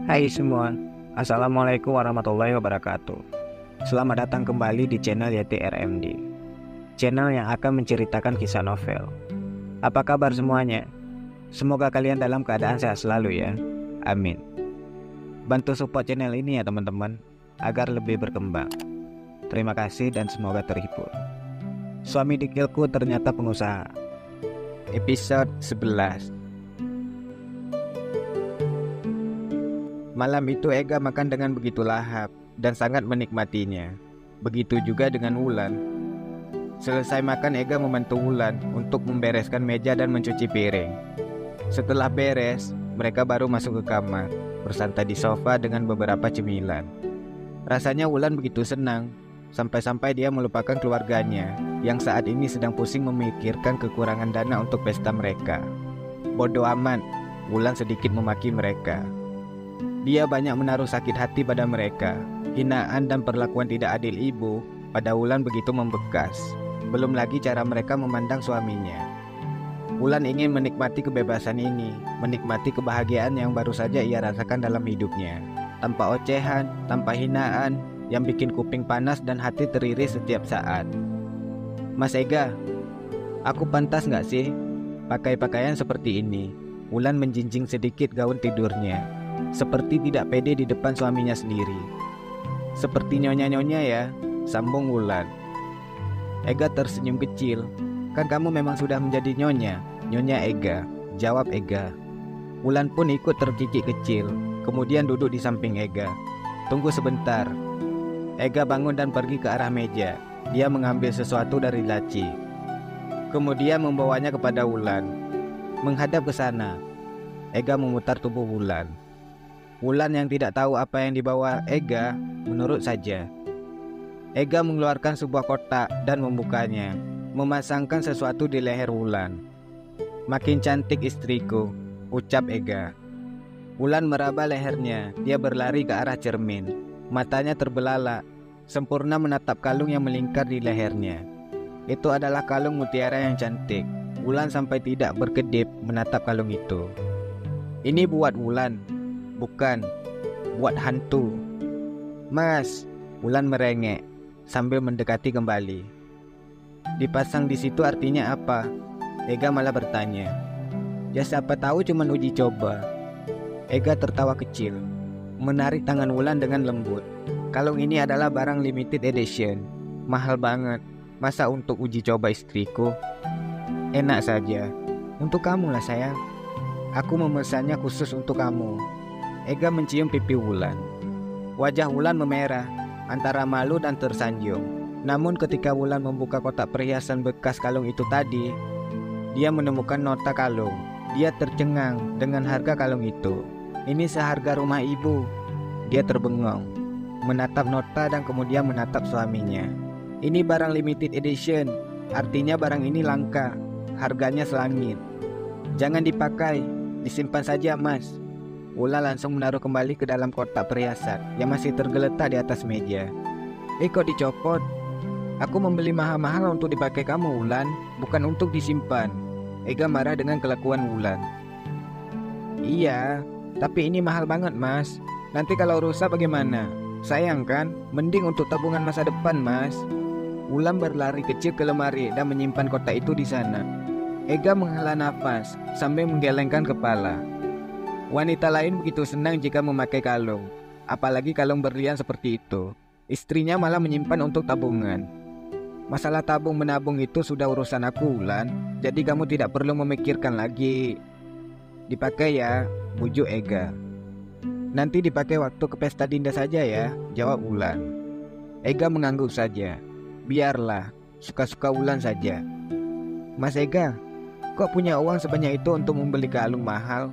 Hai semua, Assalamualaikum warahmatullahi wabarakatuh. Selamat datang kembali di channel Yeti RMD, channel yang akan menceritakan kisah novel. Apa kabar semuanya? Semoga kalian dalam keadaan sehat selalu ya, amin. Bantu support channel ini ya teman-teman, agar lebih berkembang. Terima kasih dan semoga terhibur. Suami dikilku ternyata pengusaha. Episode 11. Malam itu Ega makan dengan begitu lahap dan sangat menikmatinya. Begitu juga dengan Wulan. Selesai makan, Ega membantu Wulan untuk membereskan meja dan mencuci piring. Setelah beres, mereka baru masuk ke kamar, bersantai di sofa dengan beberapa cemilan. Rasanya Wulan begitu senang, sampai-sampai dia melupakan keluarganya yang saat ini sedang pusing memikirkan kekurangan dana untuk pesta mereka. Bodoh amat, Wulan sedikit memaki mereka. Dia banyak menaruh sakit hati pada mereka. Hinaan dan perlakuan tidak adil ibu pada Wulan begitu membekas. Belum lagi cara mereka memandang suaminya. Wulan ingin menikmati kebebasan ini, menikmati kebahagiaan yang baru saja ia rasakan dalam hidupnya. Tanpa ocehan, tanpa hinaan, yang bikin kuping panas dan hati teriris setiap saat. Mas Ega, aku pantas gak sih pakai pakaian seperti ini? Wulan menjinjing sedikit gaun tidurnya. Seperti tidak pede di depan suaminya sendiri. Seperti nyonya-nyonya ya, sambung Wulan. Ega tersenyum kecil. Kan kamu memang sudah menjadi nyonya, Nyonya Ega, jawab Ega. Wulan pun ikut terkikik kecil, kemudian duduk di samping Ega. Tunggu sebentar. Ega bangun dan pergi ke arah meja. Dia mengambil sesuatu dari laci, kemudian membawanya kepada Wulan. Menghadap ke sana, Ega memutar tubuh Wulan. Wulan yang tidak tahu apa yang dibawa Ega menurut saja. Ega mengeluarkan sebuah kotak dan membukanya, memasangkan sesuatu di leher Wulan. Makin cantik istriku, ucap Ega. Wulan meraba lehernya, dia berlari ke arah cermin. Matanya terbelalak, sempurna menatap kalung yang melingkar di lehernya. Itu adalah kalung mutiara yang cantik. Wulan sampai tidak berkedip menatap kalung itu. Ini buat Wulan, bukan buat hantu. Mas, Wulan merengek sambil mendekati kembali. Dipasang di situ artinya apa? Ega malah bertanya. Ya siapa tahu cuma uji coba. Ega tertawa kecil, menarik tangan Wulan dengan lembut. Kalung ini adalah barang limited edition, mahal banget. Masa untuk uji coba istriku? Enak saja, untuk kamu lah sayang. Aku memesannya khusus untuk kamu. Ega mencium pipi Wulan. Wajah Wulan memerah, antara malu dan tersanjung. Namun ketika Wulan membuka kotak perhiasan bekas kalung itu tadi, dia menemukan nota kalung. Dia tercengang dengan harga kalung itu. Ini seharga rumah ibu. Dia terbengong, menatap nota dan kemudian menatap suaminya. Ini barang limited edition, artinya barang ini langka. Harganya selangit. Jangan dipakai, disimpan saja mas. Wulan langsung menaruh kembali ke dalam kotak perhiasan yang masih tergeletak di atas meja. Kok dicopot? Aku membeli mahal-mahal untuk dipakai kamu Wulan, bukan untuk disimpan. Ega marah dengan kelakuan Wulan. Iya, tapi ini mahal banget mas. Nanti kalau rusak bagaimana? Sayang kan? Mending untuk tabungan masa depan mas. Wulan berlari kecil ke lemari dan menyimpan kotak itu di sana. Ega menghela nafas sambil menggelengkan kepala. Wanita lain begitu senang jika memakai kalung, apalagi kalung berlian seperti itu. Istrinya malah menyimpan untuk tabungan. Masalah tabung menabung itu sudah urusan aku Wulan, jadi kamu tidak perlu memikirkan lagi. Dipakai ya, bujuk Ega. Nanti dipakai waktu ke pesta Dinda saja ya, jawab Wulan. Ega mengangguk saja. Biarlah, suka-suka Wulan saja. Mas Ega, kok punya uang sebanyak itu untuk membeli kalung mahal?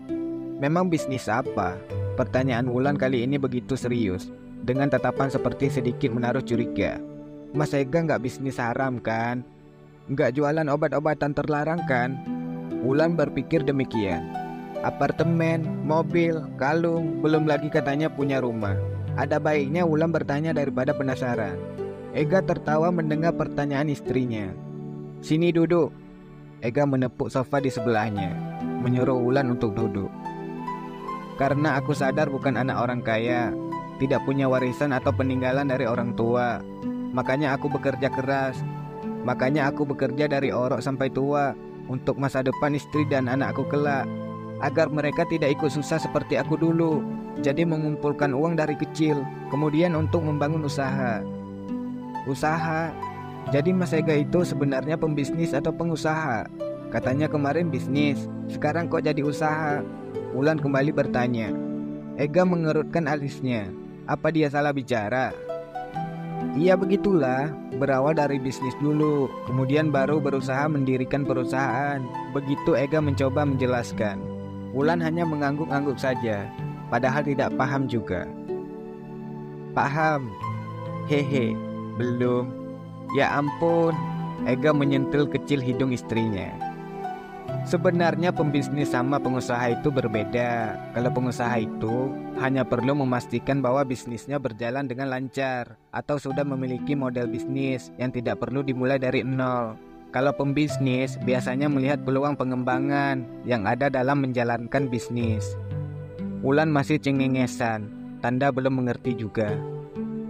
Memang bisnis apa? Pertanyaan Wulan kali ini begitu serius, dengan tatapan seperti sedikit menaruh curiga. Mas Ega nggak bisnis haram kan? Nggak jualan obat-obatan terlarang kan? Wulan berpikir demikian. Apartemen, mobil, kalung, belum lagi katanya punya rumah. Ada baiknya Wulan bertanya daripada penasaran. Ega tertawa mendengar pertanyaan istrinya. Sini duduk. Ega menepuk sofa di sebelahnya, menyuruh Wulan untuk duduk. Karena aku sadar bukan anak orang kaya, tidak punya warisan atau peninggalan dari orang tua. Makanya aku bekerja keras. Makanya aku bekerja dari orok sampai tua untuk masa depan istri dan anakku kelak, agar mereka tidak ikut susah seperti aku dulu. Jadi mengumpulkan uang dari kecil, kemudian untuk membangun usaha. Usaha? Jadi Mas Ega itu sebenarnya pembisnis atau pengusaha? Katanya kemarin bisnis, sekarang kok jadi usaha? Wulan kembali bertanya. Ega mengerutkan alisnya. Apa dia salah bicara? Iya begitulah, berawal dari bisnis dulu, kemudian baru berusaha mendirikan perusahaan. Begitu Ega mencoba menjelaskan. Wulan hanya mengangguk-angguk saja, padahal tidak paham juga. Paham? Hehe, belum. Ya ampun, Ega menyentil kecil hidung istrinya. Sebenarnya pembisnis sama pengusaha itu berbeda. Kalau pengusaha itu hanya perlu memastikan bahwa bisnisnya berjalan dengan lancar atau sudah memiliki model bisnis yang tidak perlu dimulai dari nol. Kalau pembisnis biasanya melihat peluang pengembangan yang ada dalam menjalankan bisnis. Wulan masih cengengesan, tanda belum mengerti juga.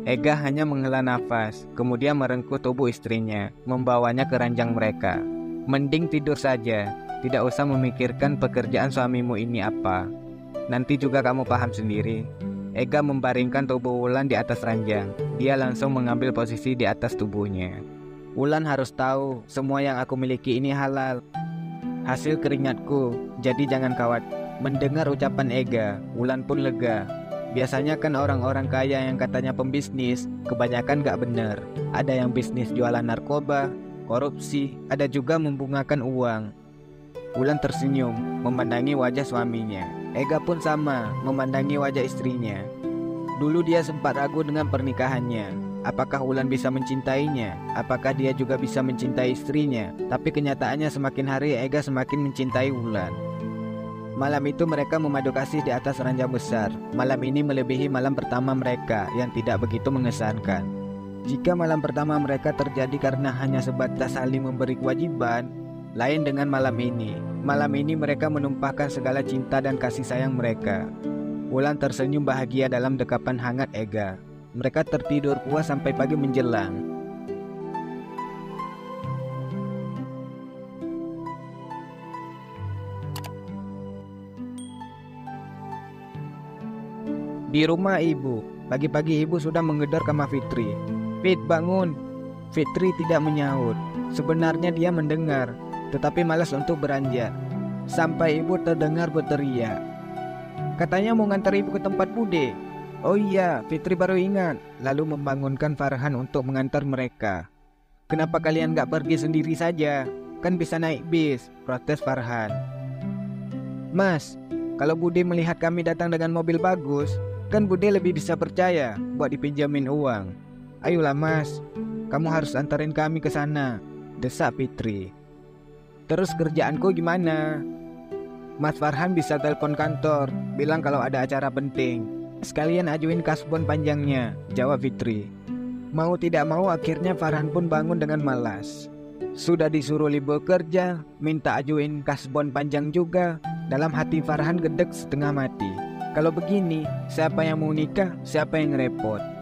Ega hanya menghela nafas, kemudian merengkuh tubuh istrinya, membawanya ke ranjang mereka. Mending tidur saja, tidak usah memikirkan pekerjaan suamimu ini apa. Nanti juga kamu paham sendiri. Ega membaringkan tubuh Wulan di atas ranjang. Dia langsung mengambil posisi di atas tubuhnya. Wulan harus tahu, semua yang aku miliki ini halal, hasil keringatku, jadi jangan khawatir. Mendengar ucapan Ega, Wulan pun lega. Biasanya kan orang-orang kaya yang katanya pembisnis, kebanyakan gak bener. Ada yang bisnis jualan narkoba, korupsi, ada juga membungakan uang. Wulan tersenyum, memandangi wajah suaminya. Ega pun sama, memandangi wajah istrinya. Dulu dia sempat ragu dengan pernikahannya. Apakah Wulan bisa mencintainya? Apakah dia juga bisa mencintai istrinya? Tapi kenyataannya semakin hari Ega semakin mencintai Wulan. Malam itu mereka memadu kasih di atas ranjang besar. Malam ini melebihi malam pertama mereka yang tidak begitu mengesankan. Jika malam pertama mereka terjadi karena hanya sebatas saling memberi kewajiban, lain dengan malam ini. Malam ini mereka menumpahkan segala cinta dan kasih sayang mereka. Wulan tersenyum bahagia dalam dekapan hangat Ega. Mereka tertidur puas sampai pagi menjelang. Di rumah ibu, pagi-pagi ibu sudah menggedor kamar Fitri. Fit, bangun. Fitri tidak menyaut. Sebenarnya dia mendengar, tetapi malas untuk beranjak. Sampai ibu terdengar berteriak. Katanya mau ngantar ibu ke tempat Bude. Oh iya, Fitri baru ingat. Lalu membangunkan Farhan untuk mengantar mereka. Kenapa kalian gak pergi sendiri saja? Kan bisa naik bis, protes Farhan. Mas, kalau Bude melihat kami datang dengan mobil bagus, kan Bude lebih bisa percaya buat dipinjamin uang. Ayolah mas, kamu harus antarin kami ke sana, desak Fitri. Terus kerjaanku gimana? Mas Farhan bisa telepon kantor, bilang kalau ada acara penting. Sekalian ajuin kasbon panjangnya, jawab Fitri. Mau tidak mau akhirnya Farhan pun bangun dengan malas. Sudah disuruh libur kerja, minta ajuin kasbon panjang juga. Dalam hati Farhan gedek setengah mati. Kalau begini, siapa yang mau nikah, siapa yang repot?